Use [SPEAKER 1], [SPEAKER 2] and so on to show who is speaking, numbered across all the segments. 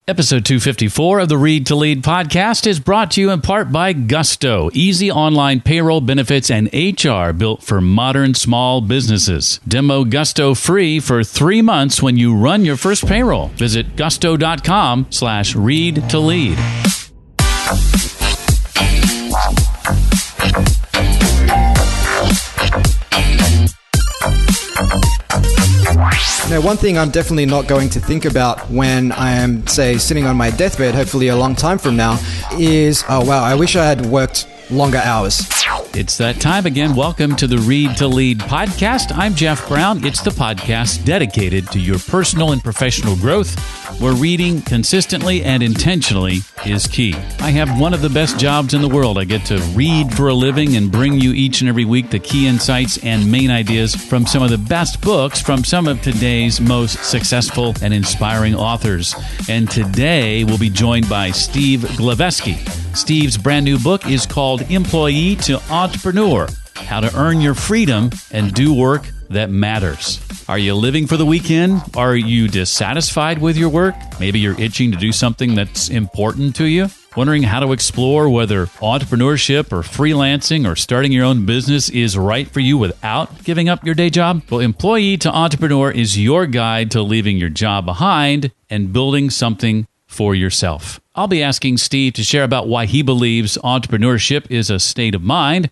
[SPEAKER 1] Episode 254 of the Read to Lead podcast is brought to you in part by Gusto, easy online payroll, benefits, and HR built for modern small businesses. Demo Gusto free for 3 months when you run your first payroll. Visit gusto.com/read to lead.
[SPEAKER 2] Now, one thing I'm definitely not going to think about when I am, say, sitting on my deathbed, hopefully a long time from now, is, oh wow, I wish I had worked longer hours.
[SPEAKER 1] It's that time again. Welcome to the Read to Lead podcast. I'm Jeff Brown. It's the podcast dedicated to your personal and professional growth, where reading consistently and intentionally is key. I have one of the best jobs in the world. I get to read for a living and bring you each and every week the key insights and main ideas from some of the best books from some of today's most successful and inspiring authors. And today we'll be joined by Steve Glaveski. Steve's brand new book is called Employee to Entrepreneur: How to Earn Your Freedom and Do Work That Matters. Are you living for the weekend? Are you dissatisfied with your work? Maybe you're itching to do something that's important to you? Wondering how to explore whether entrepreneurship or freelancing or starting your own business is right for you without giving up your day job? Well, Employee to Entrepreneur is your guide to leaving your job behind and building something for yourself. I'll be asking Steve to share about why he believes entrepreneurship is a state of mind,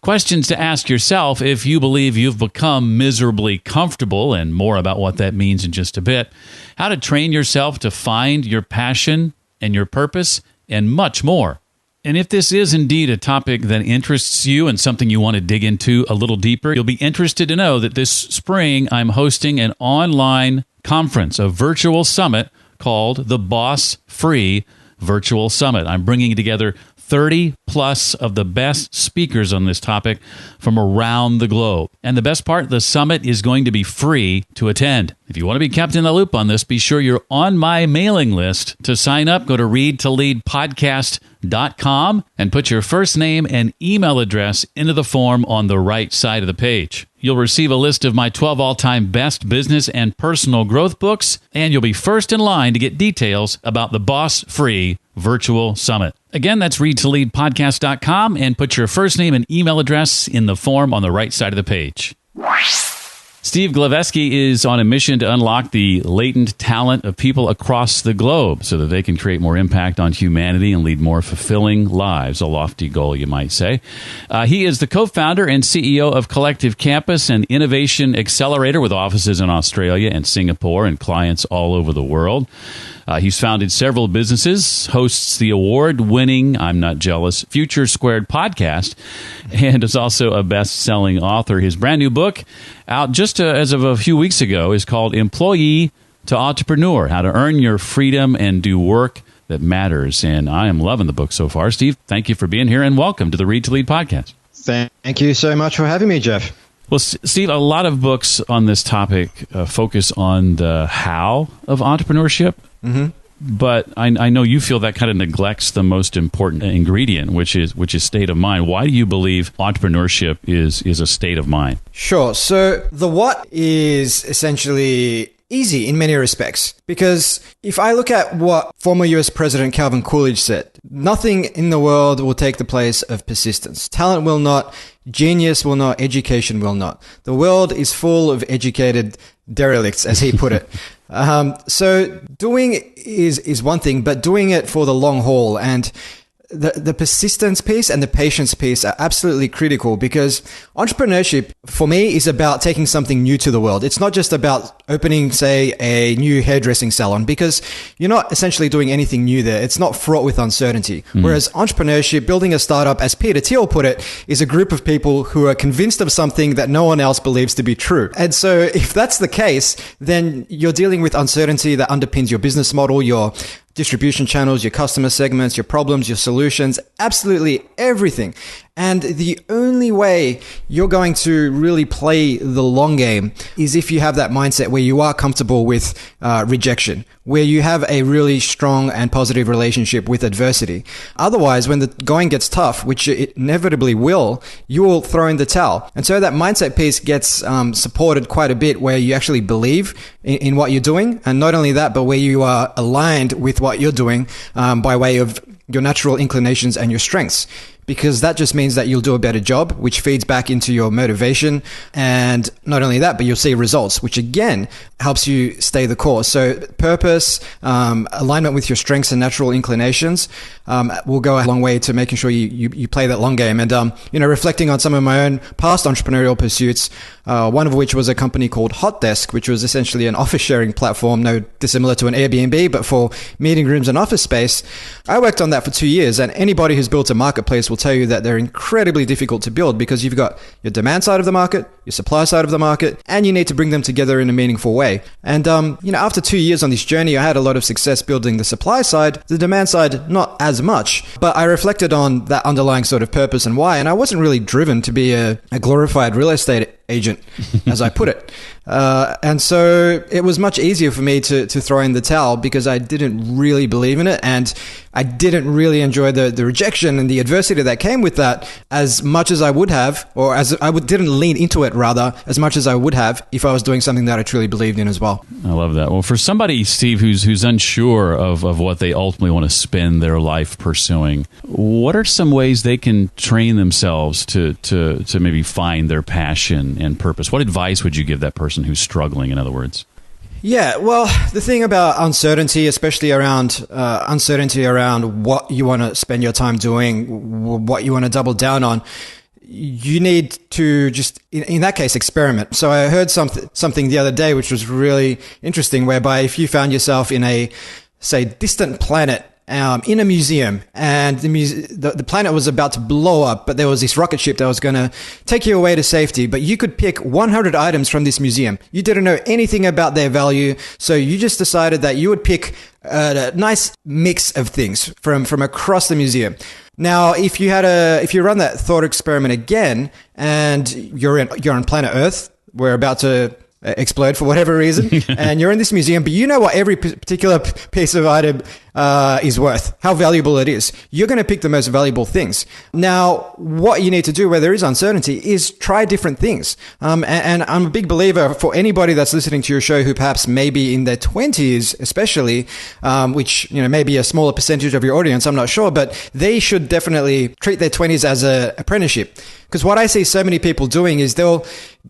[SPEAKER 1] questions to ask yourself if you believe you've become miserably comfortable, and more about what that means in just a bit, how to train yourself to find your passion and your purpose, and much more. And if this is indeed a topic that interests you and something you want to dig into a little deeper, you'll be interested to know that this spring I'm hosting an online conference, a virtual summit called the Boss Free Virtual Summit. I'm bringing together 30 plus of the best speakers on this topic from around the globe. And the best part, the summit is going to be free to attend. If you want to be kept in the loop on this, be sure you're on my mailing list. To sign up, go to readtoleadpodcast.com and put your first name and email address into the form on the right side of the page. You'll receive a list of my 12 all-time best business and personal growth books, and you'll be first in line to get details about the Boss Free Virtual Summit. Again, that's readtoleadpodcast.com and put your first name and email address in the form on the right side of the page. Steve Glaveski is on a mission to unlock the latent talent of people across the globe so that they can create more impact on humanity and lead more fulfilling lives, a lofty goal, you might say. He is the co-founder and CEO of Collective Campus, an innovation accelerator with offices in Australia and Singapore and clients all over the world. He's founded several businesses, hosts the award-winning, I'm Not Jealous, Future Squared podcast, and is also a best-selling author. His brand new book, out just as of a few weeks ago, is called Employee to Entrepreneur: How to Earn Your Freedom and Do Work That Matters. And I am loving the book so far. Steve, thank you for being here, and welcome to the Read to Lead podcast.
[SPEAKER 2] Thank you so much for having me, Jeff.
[SPEAKER 1] Well, Steve, a lot of books on this topic focus on the how of entrepreneurship. Mm-hmm. But I know you feel that kind of neglects the most important ingredient, which is state of mind. Why do you believe entrepreneurship is a state of mind?
[SPEAKER 2] Sure. So the what is essentially easy in many respects, because if I look at what former US President Calvin Coolidge said, nothing in the world will take the place of persistence. Talent will not, genius will not, education will not. The world is full of educated derelicts, as he put it. So doing is one thing, but doing it for the long haul, and the persistence piece and the patience piece are absolutely critical, because entrepreneurship for me is about taking something new to the world. It's not just about opening, say, a new hairdressing salon, because you're not essentially doing anything new there. It's not fraught with uncertainty. Whereas entrepreneurship, building a startup, as Peter Thiel put it, is a group of people who are convinced of something that no one else believes to be true. And so if that's the case, then you're dealing with uncertainty that underpins your business model, your distribution channels, your customer segments, your problems, your solutions, absolutely everything. And the only way you're going to really play the long game is if you have that mindset where you are comfortable with rejection, where you have a really strong and positive relationship with adversity. Otherwise, when the going gets tough, which it inevitably will, you will throw in the towel. And so that mindset piece gets supported quite a bit, where you actually believe in what you're doing. And not only that, but where you are aligned with what you're doing by way of your natural inclinations and your strengths. Because that just means that you'll do a better job, which feeds back into your motivation. And not only that, but you'll see results, which again helps you stay the course. So purpose, alignment with your strengths and natural inclinations will go a long way to making sure you play that long game. And, reflecting on some of my own past entrepreneurial pursuits, one of which was a company called Hotdesk, which was essentially an office sharing platform, no dissimilar to an Airbnb, but for meeting rooms and office space. I worked on that for 2 years, and anybody who's built a marketplace will tell you that they're incredibly difficult to build, because you've got your demand side of the market, your supply side of the market, and you need to bring them together in a meaningful way. And, after 2 years on this journey, I had a lot of success building the supply side, the demand side, not as much, but I reflected on that underlying sort of purpose and why, and I wasn't really driven to be a glorified real estate agent, as I put it. And so it was much easier for me to throw in the towel, because I didn't really believe in it, and I didn't really enjoy the rejection and the adversity that came with that as much as I would have, or didn't lean into it rather as much as I would have if I was doing something that I truly believed in as well.
[SPEAKER 1] I love that. Well, for somebody, Steve, who's unsure of what they ultimately want to spend their life pursuing, what are some ways they can train themselves to maybe find their passion and purpose? What advice would you give that person who's struggling, in other words?
[SPEAKER 2] Yeah, well, the thing about uncertainty, especially around uncertainty around what you want to spend your time doing, what you want to double down on, you need to just, in that case, experiment. So I heard something the other day, which was really interesting, whereby if you found yourself in a, say, distant planet, in a museum, and the planet was about to blow up, but there was this rocket ship that was going to take you away to safety, but you could pick 100 items from this museum. You didn't know anything about their value, so you just decided that you would pick a nice mix of things from across the museum. Now, if you run that thought experiment again, and you're on planet Earth, we're about to explode for whatever reason, and you're in this museum, but you know what every particular piece of item is worth, how valuable it is. You're going to pick the most valuable things. Now, what you need to do where there is uncertainty is try different things. And I'm a big believer for anybody that's listening to your show who perhaps maybe in their 20s, especially, which may be a smaller percentage of your audience, I'm not sure, but they should definitely treat their 20s as an apprenticeship. Because what I see so many people doing is they'll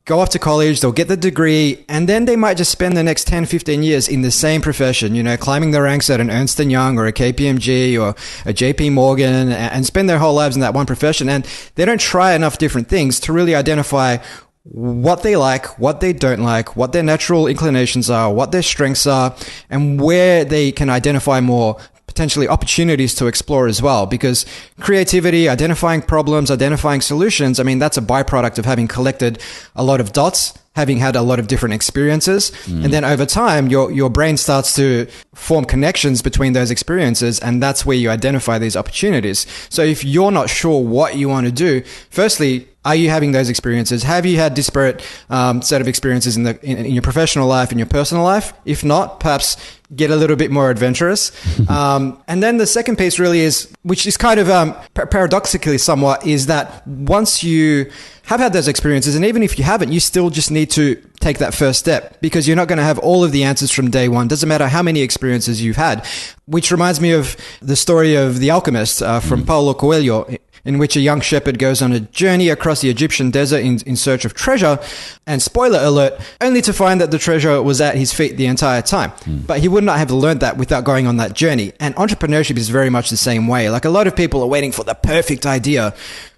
[SPEAKER 2] go off to college, they'll get the degree, and then they might just spend the next 10, 15 years in the same profession, climbing the ranks at an Ernst & Young or a KPMG or a JP Morgan, and spend their whole lives in that one profession. And they don't try enough different things to really identify what they like, what they don't like, what their natural inclinations are, what their strengths are, and where they can identify more potentially opportunities to explore as well. Because creativity, identifying problems, identifying solutions, that's a byproduct of having collected a lot of dots, having had a lot of different experiences. And then over time, your brain starts to form connections between those experiences, and that's where you identify these opportunities. So if you're not sure what you want to do, firstly, are you having those experiences? Have you had disparate set of experiences in your professional life, in your personal life? If not, perhaps get a little bit more adventurous. And then the second piece really is, which is kind of paradoxically somewhat, is that once you have had those experiences, and even if you haven't, you still just need to take that first step, because you're not going to have all of the answers from day one. Doesn't matter how many experiences you've had, which reminds me of the story of The Alchemist from Paulo Coelho, in which a young shepherd goes on a journey across the Egyptian desert in search of treasure, and spoiler alert, only to find that the treasure was at his feet the entire time. But he would not have learned that without going on that journey. And entrepreneurship is very much the same way. Like, a lot of people are waiting for the perfect idea,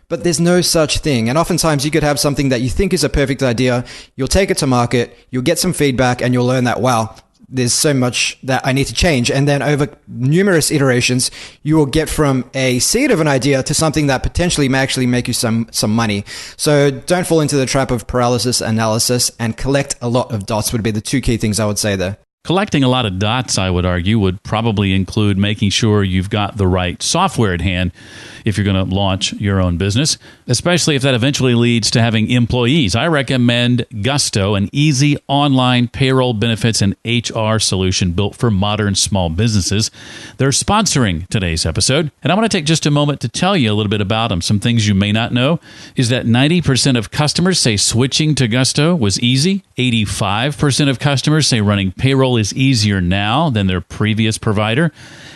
[SPEAKER 2] but there's no such thing. And oftentimes you could have something that you think is a perfect idea, you'll take it to market, you'll get some feedback, and you'll learn that, wow, there's so much that I need to change. And then over numerous iterations, you will get from a seed of an idea to something that potentially may actually make you some money. So don't fall into the trap of paralysis analysis, and collect a lot of dots would be the two key things I would say there.
[SPEAKER 1] Collecting a lot of dots, I would argue, would probably include making sure you've got the right software at hand if you're going to launch your own business, especially if that eventually leads to having employees. I recommend Gusto, an easy online payroll, benefits, and HR solution built for modern small businesses. They're sponsoring today's episode, and I want to take just a moment to tell you a little bit about them. Some things you may not know is that 90% of customers say switching to Gusto was easy. 85% of customers say running payroll is easier now than their previous provider.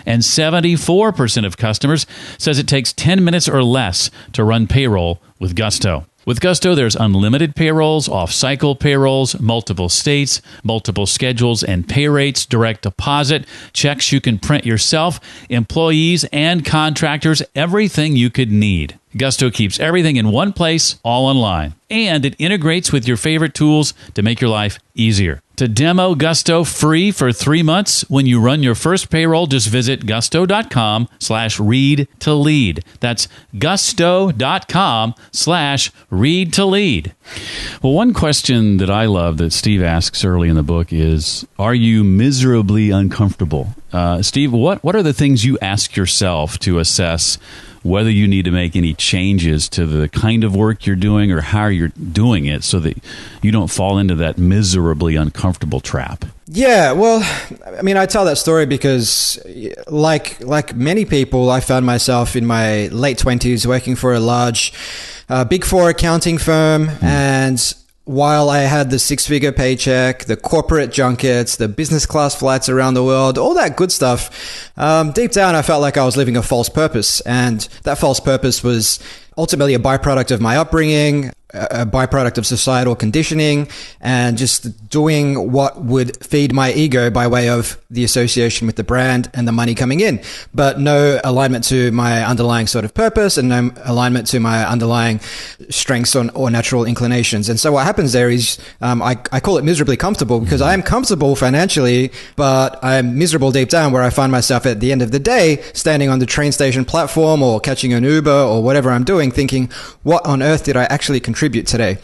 [SPEAKER 1] And 74% of customers says it takes 10 minutes or less to run payroll with Gusto. With Gusto, there's unlimited payrolls, off-cycle payrolls, multiple states, multiple schedules and pay rates, direct deposit, checks you can print yourself, employees and contractors, everything you could need. Gusto keeps everything in one place, all online. And it integrates with your favorite tools to make your life easier. To demo Gusto free for 3 months, when you run your first payroll, just visit gusto.com/read-to-lead. That's gusto.com/read-to-lead. Well, one question that I love that Steve asks early in the book is, are you miserably uncomfortable? Steve, what are the things you ask yourself to assess whether you need to make any changes to the kind of work you're doing or how you're doing it so that you don't fall into that miserably uncomfortable trap?
[SPEAKER 2] Yeah, well, I mean, I tell that story because like many people, I found myself in my late 20s working for a large Big Four accounting firm, and while I had the six-figure paycheck, the corporate junkets, the business class flights around the world, all that good stuff, deep down I felt like I was living a false purpose. And that false purpose was ultimately a byproduct of my upbringing, a byproduct of societal conditioning, and just doing what would feed my ego by way of the association with the brand and the money coming in, but no alignment to my underlying sort of purpose and no alignment to my underlying strengths or natural inclinations. And so what happens there is I call it miserably comfortable, because I am comfortable financially, but I'm miserable deep down, where I find myself at the end of the day standing on the train station platform or catching an Uber or whatever I'm doing, thinking, what on earth did I actually contribute today?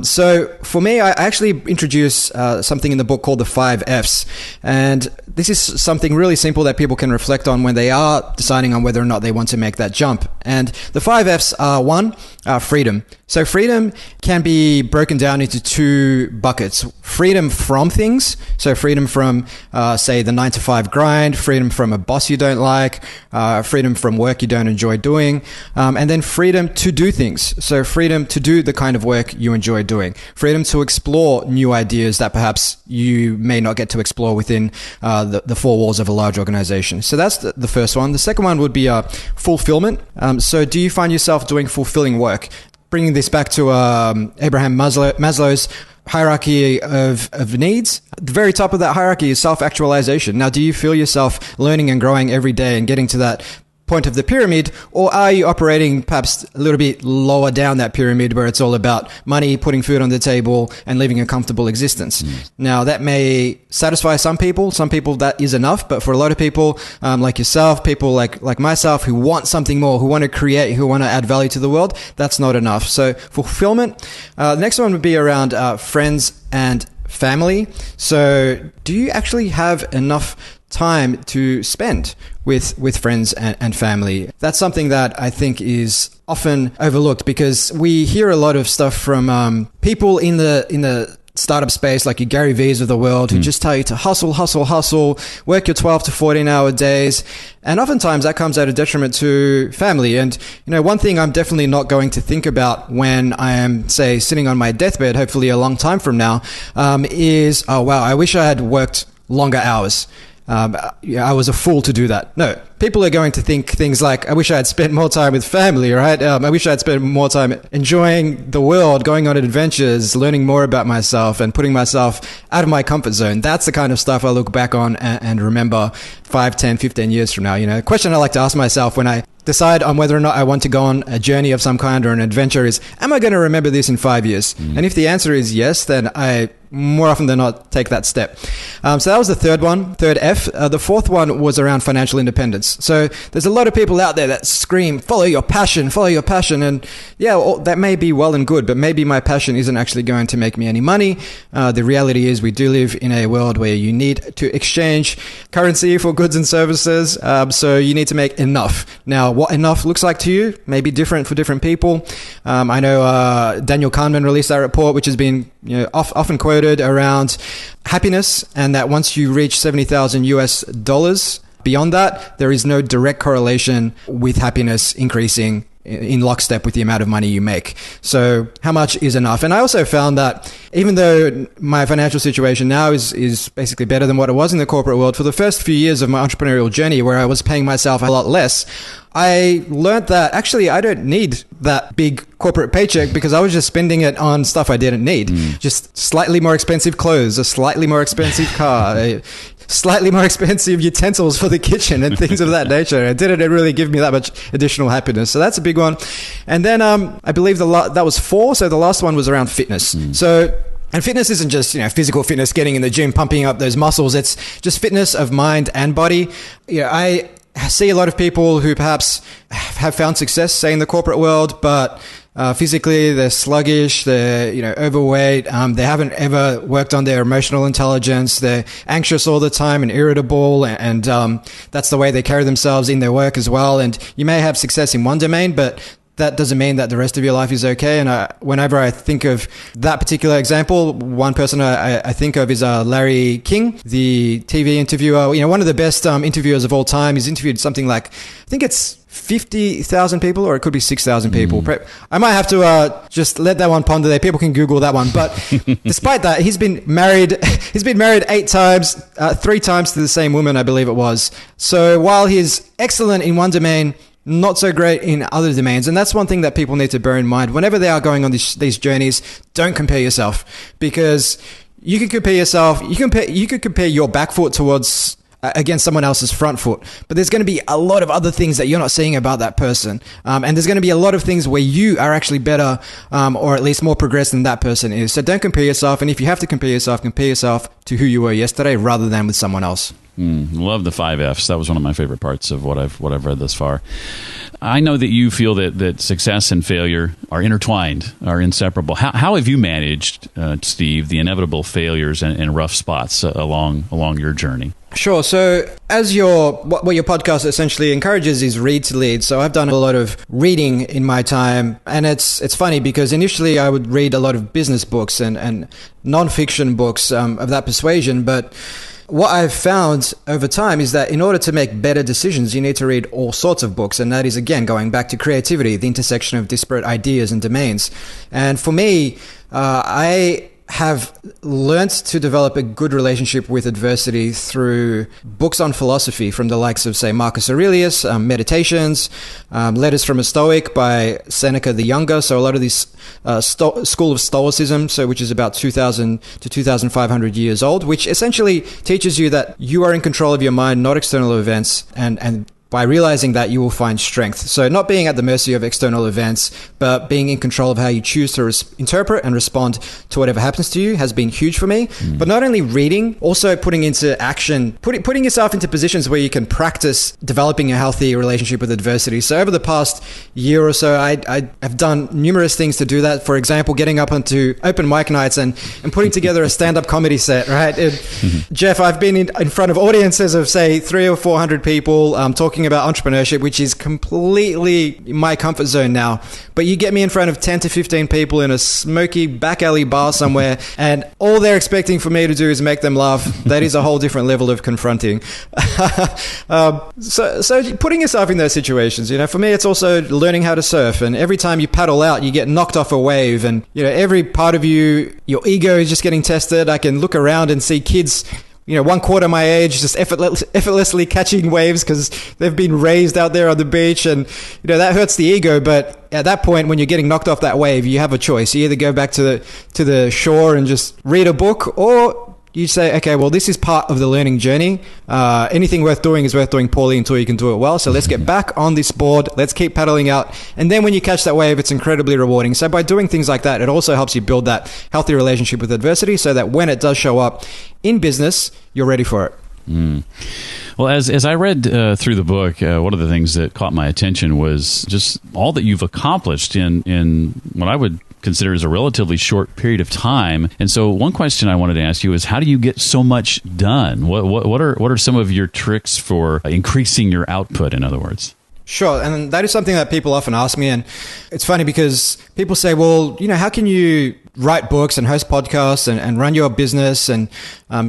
[SPEAKER 2] So for me, I actually introduce something in the book called the 5 Fs. And this is something really simple that people can reflect on when they are deciding on whether or not they want to make that jump. And the 5 Fs are: 1, freedom. So freedom can be broken down into 2 buckets. Freedom from things. So freedom from, say, the 9-to-5 grind, freedom from a boss you don't like, freedom from work you don't enjoy doing, and then freedom to do things. So freedom to do the kind of work you enjoy doing. Freedom to explore new ideas that perhaps you may not get to explore within the 4 walls of a large organization. So that's the first one. The second one would be fulfillment. So do you find yourself doing fulfilling work? Bringing this back to Abraham Maslow's hierarchy of needs, at the very top of that hierarchy is self-actualization. Now, do you feel yourself learning and growing every day and getting to that point of the pyramid, or are you operating perhaps a little bit lower down that pyramid, where it's all about money, putting food on the table, and living a comfortable existence? Now, that may satisfy some people that is enough, but for a lot of people, like yourself, people like myself, who want something more, who want to create, who want to add value to the world, that's not enough. So fulfillment. The next one would be around friends and family. So do you actually have enough time to spend with friends and family? That's something that I think is often overlooked, because we hear a lot of stuff from people in the startup space, like your Gary V's of the world, who just tell you to hustle, work your 12 to 14-hour days. And oftentimes that comes at a detriment to family. And, one thing I'm definitely not going to think about when I am, say, sitting on my deathbed, hopefully a long time from now, is, oh, wow, I wish I had worked longer hours. I was a fool to do that. No, people are going to think things like, I wish I had spent more time with family, right? I wish I had spent more time enjoying the world, going on adventures, learning more about myself, and putting myself out of my comfort zone. That's the kind of stuff I look back on and remember 5, 10, 15 years from now. The question I like to ask myself when I decide on whether or not I want to go on a journey of some kind or an adventure is, am I going to remember this in 5 years? And if the answer is yes, then I more often than not take that step. So that was the third F. The fourth one was around financial independence. So there's a lot of people out there that scream, follow your passion. And yeah, well, that may be well and good, but maybe my passion isn't actually going to make me any money. The reality is we do live in a world where you need to exchange currency for goods and services. So you need to make enough. Now, what enough looks like to you may be different for different people. I know Daniel Kahneman released that report, which has been often quoted around happiness, and that once you reach $70,000 beyond that, there is no direct correlation with happiness increasing in lockstep with the amount of money you make. So how much is enough? And I also found that even though my financial situation now is basically better than what it was in the corporate world, for the first few years of my entrepreneurial journey where I was paying myself a lot less, I learned that actually I don't need that big corporate paycheck because I was just spending it on stuff I didn't need. Just slightly more expensive clothes, a slightly more expensive car, slightly more expensive utensils for the kitchen and things of that nature. It didn't really give me that much additional happiness. So that's a big one. And then I believe that was 4. So the last one was around fitness. And fitness isn't just, physical fitness, getting in the gym, pumping up those muscles. It's just fitness of mind and body. I see a lot of people who perhaps have found success, say in the corporate world, but physically they're sluggish, they're overweight, they haven't ever worked on their emotional intelligence, they're anxious all the time and irritable, and that's the way they carry themselves in their work as well. And you may have success in one domain, but that doesn't mean that the rest of your life is okay. And whenever I think of that particular example, one person I think of is Larry King, the TV interviewer, one of the best interviewers of all time. He's interviewed something like, I think it's 50,000 people, or it could be 6,000 people. I might have to just let that one ponder there. People can Google that one. But despite that, he's been married 8 times, 3 times to the same woman, I believe it was. So while he's excellent in one domain, not so great in other domains. And that's one thing that people need to bear in mind whenever they are going on these journeys. Don't compare yourself, because you can compare yourself. You could compare your back foot towards against someone else's front foot, but there's going to be a lot of other things that you're not seeing about that person. And there's going to be a lot of things where you are actually better, or at least more progressed than that person is. So don't compare yourself. And if you have to compare yourself to who you were yesterday rather than with someone else.
[SPEAKER 1] Love the 5 Fs. That was one of my favorite parts of what I've read thus far. I know that you feel that success and failure are intertwined, are inseparable. How have you managed, Steve, the inevitable failures and rough spots along your journey?
[SPEAKER 2] Sure. So as what your podcast essentially encourages is read to lead. So I've done a lot of reading in my time, and it's funny because initially I would read a lot of business books and non-fiction books of that persuasion, but what I've found over time is that in order to make better decisions, you need to read all sorts of books. And that is, again, going back to creativity, the intersection of disparate ideas and domains. And for me, I have learnt to develop a good relationship with adversity through books on philosophy from the likes of, say, Marcus Aurelius, Meditations, Letters from a Stoic by Seneca the Younger. So a lot of this school of Stoicism, which is about 2,000 to 2,500 years old, which essentially teaches you that you are in control of your mind, not external events, and by realizing that, you will find strength. So not being at the mercy of external events, but being in control of how you choose to interpret and respond to whatever happens to you has been huge for me. But not only reading, also putting into action, putting yourself into positions where you can practice developing a healthy relationship with adversity. So over the past year or so, I have done numerous things to do that. For example, getting up onto open mic nights and putting together a stand-up comedy set, right? Jeff, I've been in front of audiences of, say, 300 or 400 people talking about entrepreneurship, which is completely my comfort zone now. But you get me in front of 10 to 15 people in a smoky back alley bar somewhere, and all they're expecting for me to do is make them laugh. That is a whole different level of confronting. So putting yourself in those situations, for me, it's also learning how to surf. And every time you paddle out, you get knocked off a wave, and every part of you, your ego is just getting tested. I can look around and see kids, 1/4 my age, just effortlessly catching waves because they've been raised out there on the beach, and that hurts the ego. But at that point, when you're getting knocked off that wave, you have a choice. You either go back to the shore and just read a book, or you say, okay, well, this is part of the learning journey. Anything worth doing is worth doing poorly until you can do it well. So let's get back on this board. Let's keep paddling out. And then when you catch that wave, it's incredibly rewarding. So by doing things like that, it also helps you build that healthy relationship with adversity so that when it does show up in business, you're ready for it.
[SPEAKER 1] Well, as I read through the book, one of the things that caught my attention was just all that you've accomplished in what I would consider as a relatively short period of time. And so one question I wanted to ask you is, how do you get so much done? What are some of your tricks for increasing your output, in other words?
[SPEAKER 2] Sure. And that is something that people often ask me. And it's funny because people say, well, how can you write books and host podcasts and run your business and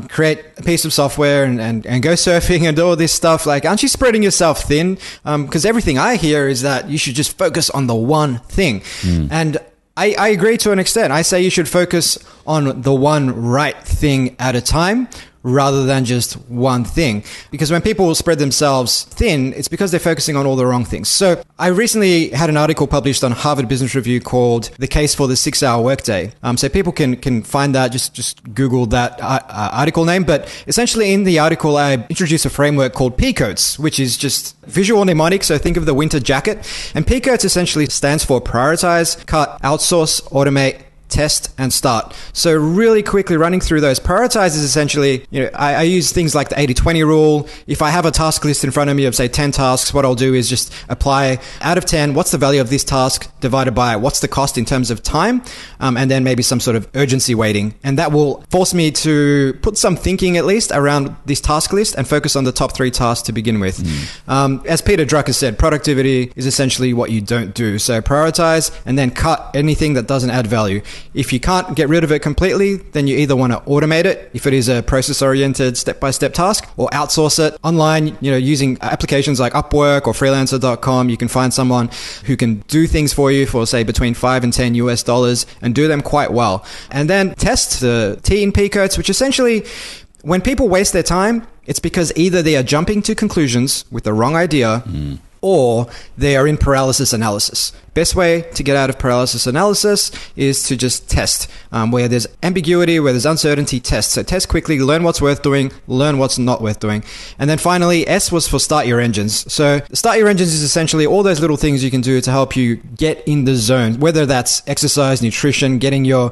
[SPEAKER 2] create a piece of software and go surfing and do all this stuff? Like, aren't you spreading yourself thin? Because everything I hear is that you should just focus on the one thing. And I agree to an extent. I say you should focus on the one right thing at a time rather than just one thing. Because when people spread themselves thin, it's because they're focusing on all the wrong things. So I recently had an article published on Harvard Business Review called The Case for the 6-Hour Workday. So people can find that, just Google that article name. But essentially in the article, I introduced a framework called P-Codes, which is just visual mnemonic. So think of the winter jacket. And P-Codes essentially stands for prioritize, cut, outsource, automate, test, and start. So really quickly running through those, prioritize is essentially, I use things like the 80-20 rule. If I have a task list in front of me of say 10 tasks, what I'll do is just apply out of 10, what's the value of this task divided by what's the cost in terms of time, and then maybe some sort of urgency weighting. And that will force me to put some thinking at least around this task list and focus on the top 3 tasks to begin with. As Peter Drucker said, productivity is essentially what you don't do. So prioritize and then cut anything that doesn't add value. If you can't get rid of it completely, then you either want to automate it if it is a process-oriented step-by-step task, or outsource it online, using applications like Upwork or freelancer.com. You can find someone who can do things for you for say between $5 and $10 and do them quite well. And then test the T in P-Codes, which essentially, when people waste their time, it's because either they are jumping to conclusions with the wrong idea or they are in paralysis analysis. Best way to get out of paralysis analysis is to just test. Where there's ambiguity, where there's uncertainty, test. So test quickly, learn what's worth doing, learn what's not worth doing. And then finally, S was for start your engines. So start your engines is essentially all those little things you can do to help you get in the zone, whether that's exercise, nutrition, getting your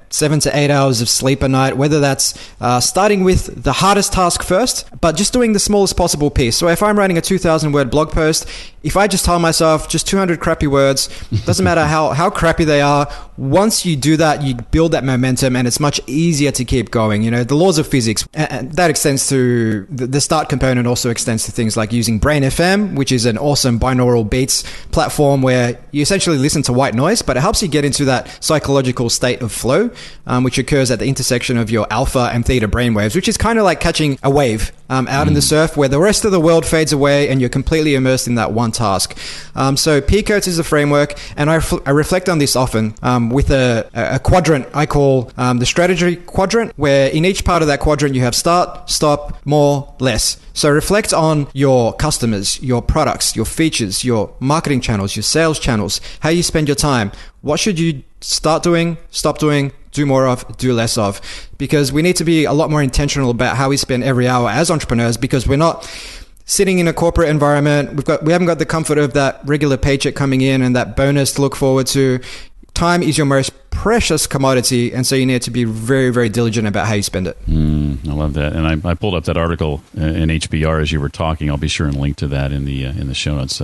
[SPEAKER 2] 7 to 8 hours of sleep a night, whether that's starting with the hardest task first, but just doing the smallest possible piece. So if I'm writing a 2,000 word blog post, if I just tell myself just 200 crappy words, doesn't matter how crappy they are, once you do that, you build that momentum and it's much easier to keep going. The laws of physics, and that extends to the start component, also extends to things like using Brain FM, which is an awesome binaural beats platform where you essentially listen to white noise, but it helps you get into that psychological state of flow, which occurs at the intersection of your alpha and theta brainwaves, which is kind of like catching a wave out in the surf where the rest of the world fades away and you're completely immersed in that one task. So P-Codes is a framework, and I reflect on this often with a quadrant I call the strategy quadrant, where in each part of that quadrant you have start, stop, more, less. So reflect on your customers, your products, your features, your marketing channels, your sales channels, how you spend your time. What should you start doing, stop doing, do more of, do less of? Because we need to be a lot more intentional about how we spend every hour as entrepreneurs, because we're not sitting in a corporate environment. We haven't got the comfort of that regular paycheck coming in and that bonus to look forward to. Time is your most precious commodity, and so you need to be very, very diligent about how you spend it.
[SPEAKER 1] I love that, and I pulled up that article in HBR as you were talking. I'll be sure and link to that in the show notes.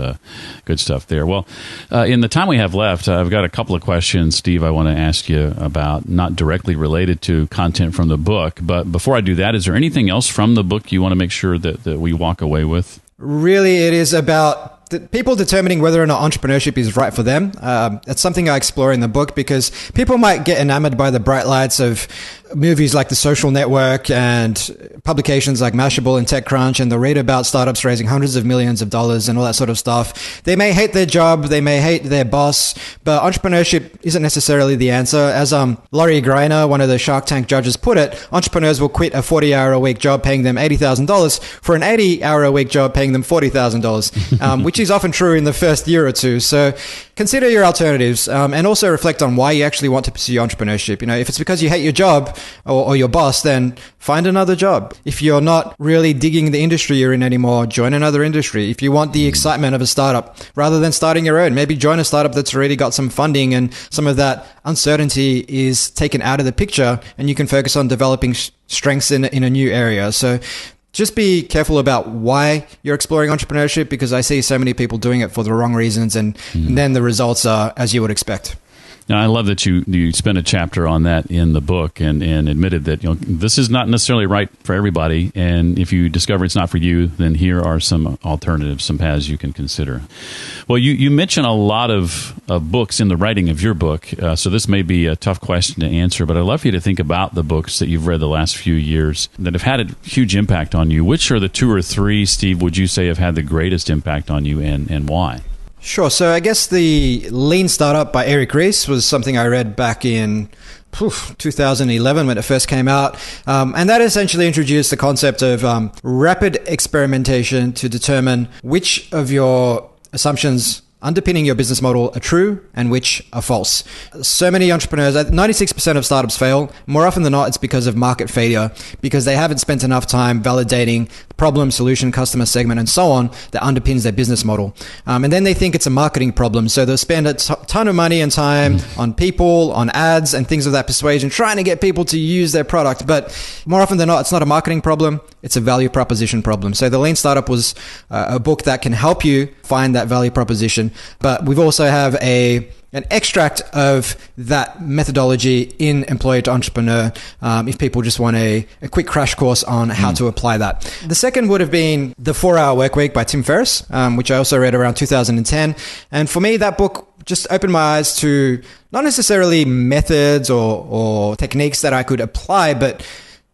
[SPEAKER 1] Good stuff there. Well, in the time we have left, I've got a couple of questions, Steve, I want to ask you about, not directly related to content from the book. But before I do that, is there anything else from the book you want to make sure that we walk away with? Really,
[SPEAKER 2] it is about people determining whether or not entrepreneurship is right for them. It's something I explore in the book, because people might get enamored by the bright lights of movies like The Social Network and publications like Mashable and TechCrunch, and they'll read about startups raising hundreds of millions of dollars and all that sort of stuff. They may hate their job, they may hate their boss, but entrepreneurship isn't necessarily the answer. As Laurie Greiner, one of the Shark Tank judges, put it, entrepreneurs will quit a 40-hour-a-week job paying them $80,000 for an 80-hour-a-week job paying them $40,000, which is often true in the first year or two. So consider your alternatives, and also reflect on why you actually want to pursue entrepreneurship. If it's because you hate your job or your boss, then find another job. If you're not really digging the industry you're in anymore, join another industry. If you want the excitement of a startup, rather than starting your own, maybe join a startup that's already got some funding and some of that uncertainty is taken out of the picture, and you can focus on developing strengths in a new area. So just be careful about why you're exploring entrepreneurship, because I see so many people doing it for the wrong reasons, and then the results are as you would expect.
[SPEAKER 1] Now, I love that you spent a chapter on that in the book and admitted that this is not necessarily right for everybody. And if you discover it's not for you, then here are some alternatives, some paths you can consider. Well, you mention a lot of books in the writing of your book, so this may be a tough question to answer, but I'd love for you to think about the books that you've read the last few years that have had a huge impact on you. Which are the 2 or 3, Steve, would you say have had the greatest impact on you, and why?
[SPEAKER 2] Sure. So I guess the Lean Startup by Eric Ries was something I read back in 2011 when it first came out. And that essentially introduced the concept of rapid experimentation to determine which of your assumptions underpinning your business model are true and which are false. So many entrepreneurs, 96% of startups fail. More often than not, it's because of market failure, because they haven't spent enough time validating problem, solution, customer segment, and so on that underpins their business model. And then they think it's a marketing problem. So they'll spend a ton of money and time on people, on ads, and things of that persuasion, trying to get people to use their product. But more often than not, it's not a marketing problem. It's a value proposition problem. So the Lean Startup was a book that can help you find that value proposition. But we've also have an extract of that methodology in Employer to Entrepreneur, if people just want a quick crash course on how to apply that. The second would have been The 4-Hour Workweek by Tim Ferriss, which I also read around 2010. And for me, that book just opened my eyes to not necessarily methods or techniques that I could apply, but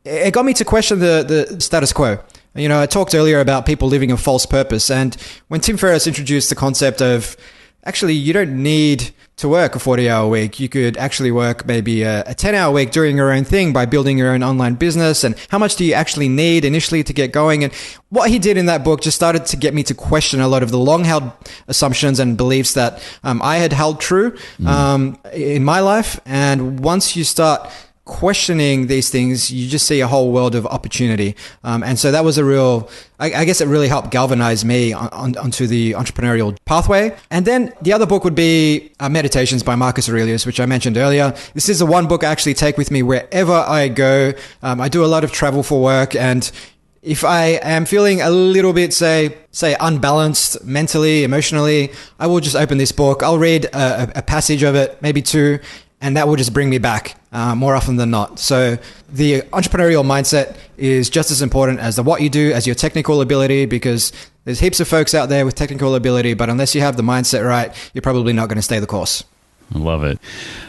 [SPEAKER 2] it got me to question the status quo. I talked earlier about people living a false purpose. And when Tim Ferriss introduced the concept of, actually, you don't need to work a 40-hour week. You could actually work maybe a 10-hour week doing your own thing by building your own online business. And how much do you actually need initially to get going? And what he did in that book just started to get me to question a lot of the long-held assumptions and beliefs that I had held true in my life. And once you start questioning these things, you just see a whole world of opportunity. And so that was I guess it really helped galvanize me onto the entrepreneurial pathway. And then the other book would be Meditations by Marcus Aurelius, which I mentioned earlier. This is the one book I actually take with me wherever I go. I do a lot of travel for work, and if I am feeling a little bit, say unbalanced mentally, emotionally, I will just open this book. I'll read a passage of it, maybe 2, and that will just bring me back more often than not. So the entrepreneurial mindset is just as important as the what you do, as your technical ability, because there's heaps of folks out there with technical ability, but unless you have the mindset right, you're probably not going to stay the course.
[SPEAKER 1] I love it.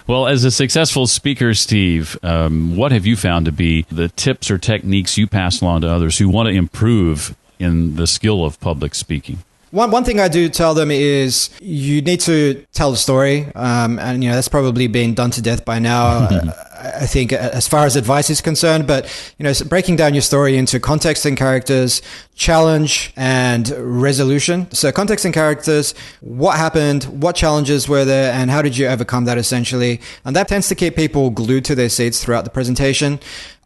[SPEAKER 1] Well, as a successful speaker, Steve, what have you found to be the tips or techniques you pass along to others who want to improve in the skill of public speaking?
[SPEAKER 2] One thing I do tell them is you need to tell the story, and that's probably been done to death by now. I think as far as advice is concerned, but so breaking down your story into context and characters, challenge and resolution. So context and characters, what happened, what challenges were there, and how did you overcome that essentially? And that tends to keep people glued to their seats throughout the presentation.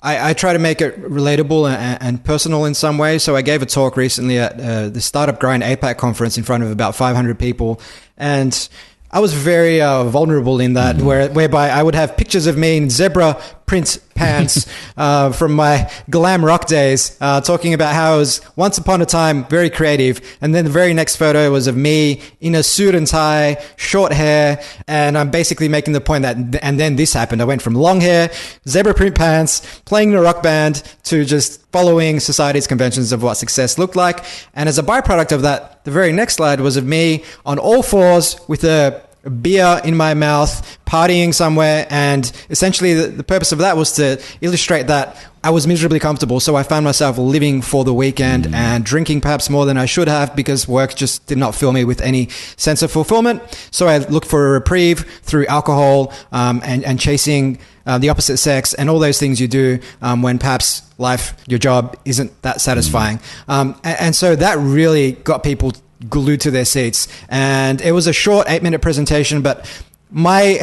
[SPEAKER 2] I try to make it relatable and personal in some way. So I gave a talk recently at the Startup Grind APAC conference in front of about 500 people, and I was very vulnerable in that, whereby I would have pictures of me in zebra print pants from my glam rock days, talking about how I was once upon a time very creative. And then the very next photo was of me in a suit and tie, short hair. And I'm basically making the point that, and then this happened. I went from long hair, zebra print pants, playing in a rock band, to just following society's conventions of what success looked like. And as a byproduct of that, the very next slide was of me on all fours with a beer in my mouth, partying somewhere. And essentially the purpose of that was to illustrate that I was miserably comfortable. So I found myself living for the weekend and drinking perhaps more than I should have, because work just did not fill me with any sense of fulfillment. So I looked for a reprieve through alcohol, and chasing the opposite sex and all those things you do when perhaps life, your job isn't that satisfying. And so that really got people glued to their seats. And it was a short 8-minute presentation, but my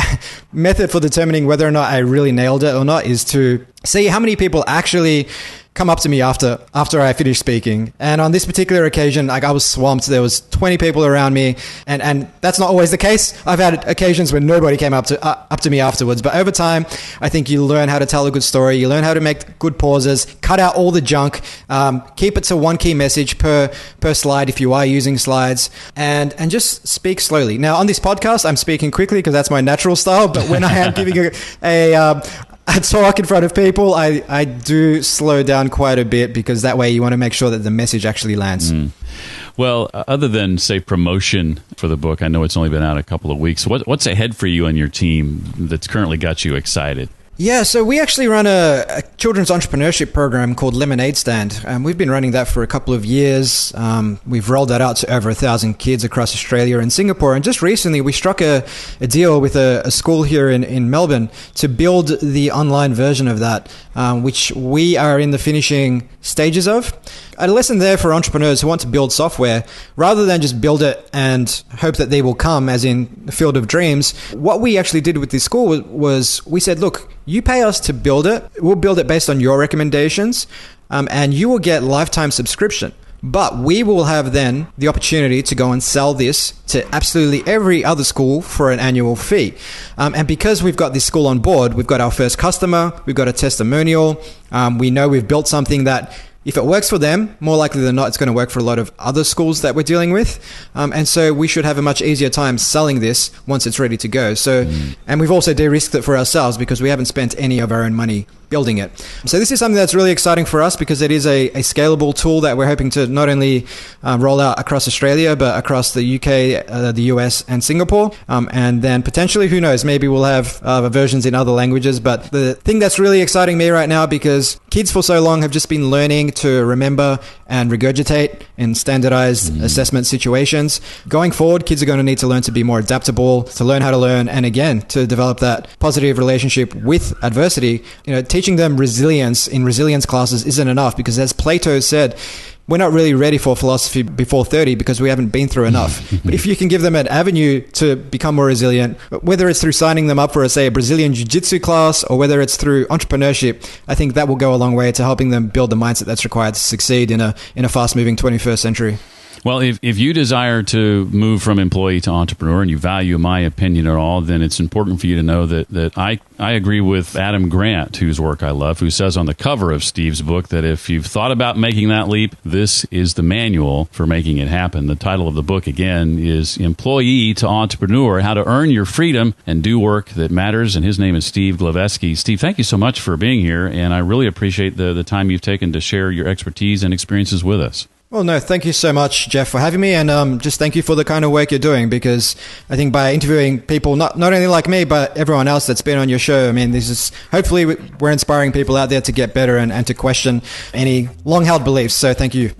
[SPEAKER 2] method for determining whether or not I really nailed it or not is to see how many people actually come up to me after I finished speaking. And on this particular occasion, like, I was swamped. There was 20 people around me, and that's not always the case. I've had occasions when nobody came up to me afterwards. But over time, I think you learn how to tell a good story. You learn how to make good pauses, cut out all the junk, keep it to one key message per slide if you are using slides, and just speak slowly. Now, on this podcast, I'm speaking quickly because that's my natural style. But when I am giving a talk in front of people, I do slow down quite a bit, because that way you want to make sure that the message actually lands.
[SPEAKER 1] Well, other than, say, promotion for the book, I know it's only been out a couple of weeks. What's ahead for you and your team that's currently got you excited?
[SPEAKER 2] Yeah, so we actually run a children's entrepreneurship program called Lemonade Stand. We've been running that for a couple of years. We've rolled that out to over 1,000 kids across Australia and Singapore. And just recently, we struck a deal with a school here in Melbourne to build the online version of that, which we are in the finishing stages of. A lesson there for entrepreneurs who want to build software, rather than just build it and hope that they will come, as in the field of dreams. What we actually did with this school was we said, look, you pay us to build it. We'll build it based on your recommendations, and you will get lifetime subscription. But we will have then the opportunity to go and sell this to absolutely every other school for an annual fee. And because we've got this school on board, we've got our first customer, we've got a testimonial. We know we've built something that, if it works for them, more likely than not, it's going to work for a lot of other schools that we're dealing with. And so we should have a much easier time selling this once it's ready to go. And we've also de-risked it for ourselves, because we haven't spent any of our own money building it. So this is something that's really exciting for us, because it is a scalable tool that we're hoping to not only roll out across Australia, but across the UK, the US, and Singapore. And then potentially, who knows, maybe we'll have versions in other languages. But the thing that's really exciting me right now, because kids for so long have just been learning to remember and regurgitate in standardized assessment situations. Going forward, kids are going to need to learn to be more adaptable, to learn how to learn, and again, to develop that positive relationship with adversity. Teaching them resilience in resilience classes isn't enough, because, as Plato said, we're not really ready for philosophy before 30 because we haven't been through enough. But if you can give them an avenue to become more resilient, whether it's through signing them up for, a Brazilian jiu-jitsu class, or whether it's through entrepreneurship, I think that will go a long way to helping them build the mindset that's required to succeed in a fast-moving 21st century.
[SPEAKER 1] Well, if you desire to move from employee to entrepreneur, and you value my opinion at all, then it's important for you to know that I agree with Adam Grant, whose work I love, who says on the cover of Steve's book that if you've thought about making that leap, this is the manual for making it happen. The title of the book, again, is Employee to Entrepreneur, How to Earn Your Freedom and Do Work That Matters. And his name is Steve Glaveski. Steve, thank you so much for being here, and I really appreciate the time you've taken to share your expertise and experiences with us.
[SPEAKER 2] Well, no, thank you so much, Jeff, for having me, and just thank you for the kind of work you're doing, because I think by interviewing people, not only like me, but everyone else that's been on your show, I mean, this is, hopefully we're inspiring people out there to get better and to question any long-held beliefs, so thank you.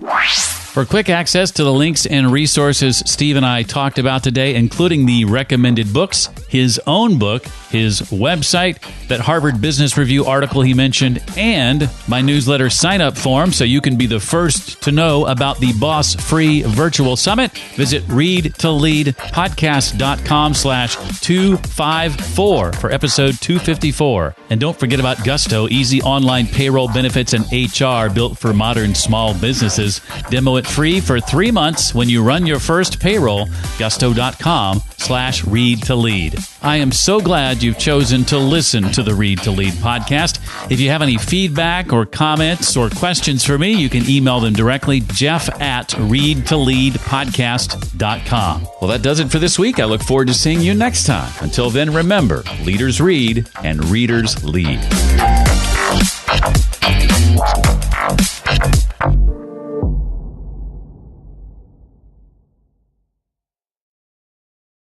[SPEAKER 1] For quick access to the links and resources Steve and I talked about today, including the recommended books, his own book, his website, that Harvard Business Review article he mentioned, and my newsletter sign-up form so you can be the first to know about the Boss Free Virtual Summit, visit readtolead.com/254 for episode 254. And don't forget about Gusto, easy online payroll, benefits, and HR built for modern small businesses. Demo it free for 3 months when you run your first payroll. Gusto.com/read-to-lead. I am so glad you've chosen to listen to the Read to Lead podcast. If you have any feedback or comments or questions for me, you can email them directly, jeff@readtoleadpodcast.com. Well, that does it for this week. I look forward to seeing you next time. Until then, remember, leaders read and readers lead.